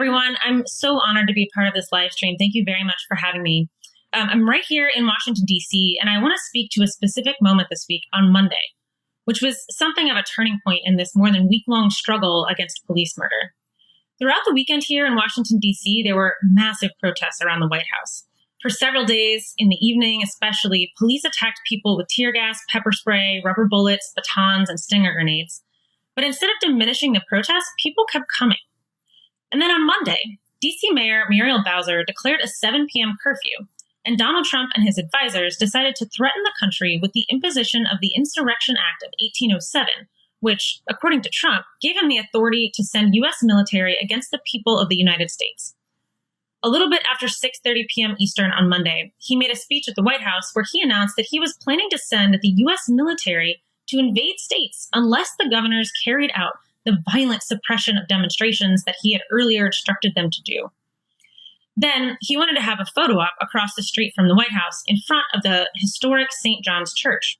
everyone. I'm so honored to be part of this live stream. Thank you very much for having me. I'm right here in Washington, D.C., and I want to speak to a specific moment this week on Monday, which was something of a turning point in this more than week-long struggle against police murder. Throughout the weekend here in Washington, D.C., there were massive protests around the White House. For several days, in the evening especially, police attacked people with tear gas, pepper spray, rubber bullets, batons, and stinger grenades. But instead of diminishing the protests, people kept coming. And then on Monday, D.C. Mayor Muriel Bowser declared a 7 p.m. curfew, and Donald Trump and his advisors decided to threaten the country with the imposition of the Insurrection Act of 1807, which, according to Trump, gave him the authority to send U.S. military against the people of the United States. A little bit after 6:30 p.m. Eastern on Monday, he made a speech at the White House where he announced that he was planning to send the U.S. military to invade states unless the governors carried out the violent suppression of demonstrations that he had earlier instructed them to do. Then he wanted to have a photo op across the street from the White House in front of the historic St. John's Church.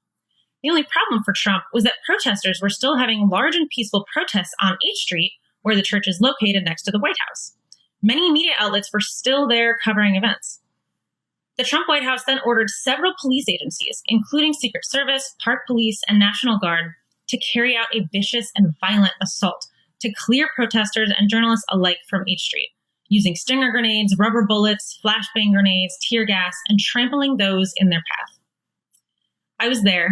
The only problem for Trump was that protesters were still having large and peaceful protests on H Street, where the church is located next to the White House. Many media outlets were still there covering events. The Trump White House then ordered several police agencies, including Secret Service, Park Police, and National Guard, to carry out a vicious and violent assault to clear protesters and journalists alike from H Street, using stinger grenades, rubber bullets, flashbang grenades, tear gas, and trampling those in their path. I was there.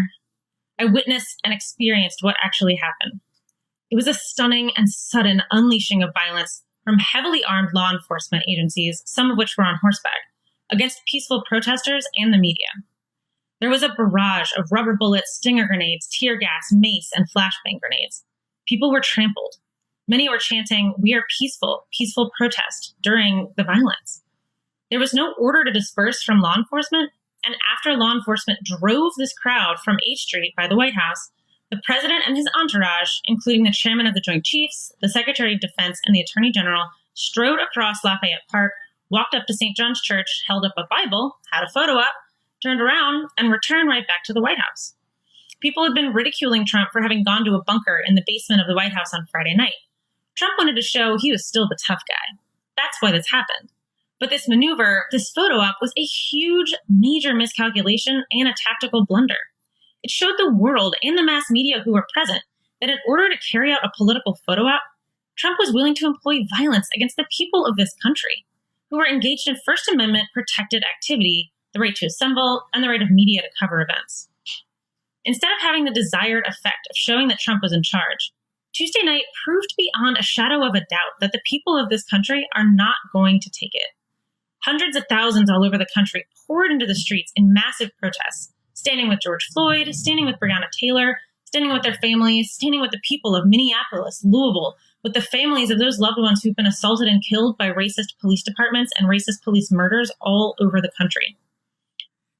I witnessed and experienced what actually happened. It was a stunning and sudden unleashing of violence from heavily armed law enforcement agencies, some of which were on horseback, against peaceful protesters and the media. There was a barrage of rubber bullets, stinger grenades, tear gas, mace, and flashbang grenades. People were trampled. Many were chanting, "We are peaceful, peaceful protest," during the violence. There was no order to disperse from law enforcement, and after law enforcement drove this crowd from H Street by the White House, the president and his entourage, including the chairman of the Joint Chiefs, the Secretary of Defense, and the Attorney General, strode across Lafayette Park, walked up to St. John's Church, held up a Bible, had a photo op, turned around, and returned right back to the White House. People had been ridiculing Trump for having gone to a bunker in the basement of the White House on Friday night. Trump wanted to show he was still the tough guy. That's why this happened. But this maneuver, this photo op, was a huge, major miscalculation and a tactical blunder. It showed the world and the mass media who were present that in order to carry out a political photo op, Trump was willing to employ violence against the people of this country, who were engaged in First Amendment protected activity, the right to assemble, and the right of media to cover events. Instead of having the desired effect of showing that Trump was in charge, Tuesday night proved beyond a shadow of a doubt that the people of this country are not going to take it. Hundreds of thousands all over the country poured into the streets in massive protests, standing with George Floyd, standing with Breonna Taylor, standing with their families, standing with the people of Minneapolis, Louisville, with the families of those loved ones who've been assaulted and killed by racist police departments and racist police murders all over the country.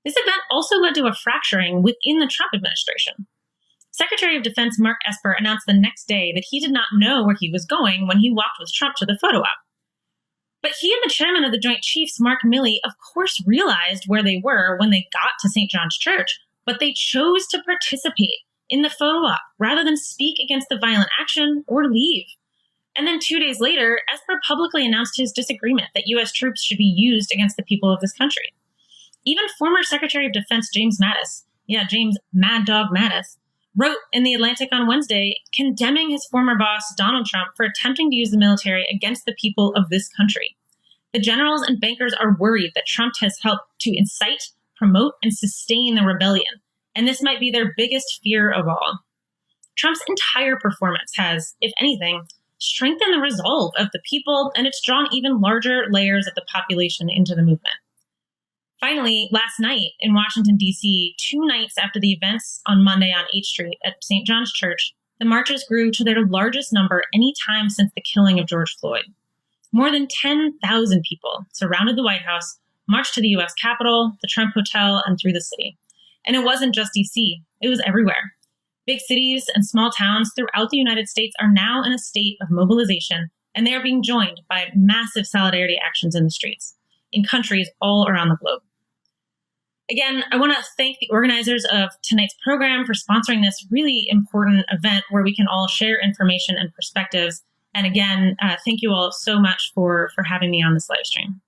This event also led to a fracturing within the Trump administration. Secretary of Defense Mark Esper announced the next day that he did not know where he was going when he walked with Trump to the photo op. But he and the chairman of the Joint Chiefs, Mark Milley, of course realized where they were when they got to St. John's Church, but they chose to participate in the photo op rather than speak against the violent action or leave. And then 2 days later, Esper publicly announced his disagreement that U.S. troops should be used against the people of this country. Even former Secretary of Defense James Mattis, James Mad Dog Mattis, wrote in The Atlantic on Wednesday condemning his former boss, Donald Trump, for attempting to use the military against the people of this country. The generals and bankers are worried that Trump has helped to incite, promote, and sustain the rebellion, and this might be their biggest fear of all. Trump's entire performance has, if anything, strengthened the resolve of the people, and it's drawn even larger layers of the population into the movement. Finally, last night in Washington, D.C., 2 nights after the events on Monday on H Street at St. John's Church, the marches grew to their largest number any time since the killing of George Floyd. More than 10,000 people surrounded the White House, marched to the U.S. Capitol, the Trump Hotel, and through the city. And it wasn't just D.C., it was everywhere. Big cities and small towns throughout the United States are now in a state of mobilization, and they are being joined by massive solidarity actions in the streets, in countries all around the globe. Again, I want to thank the organizers of tonight's program for sponsoring this really important event where we can all share information and perspectives And again, thank you all so much for having me on this live stream.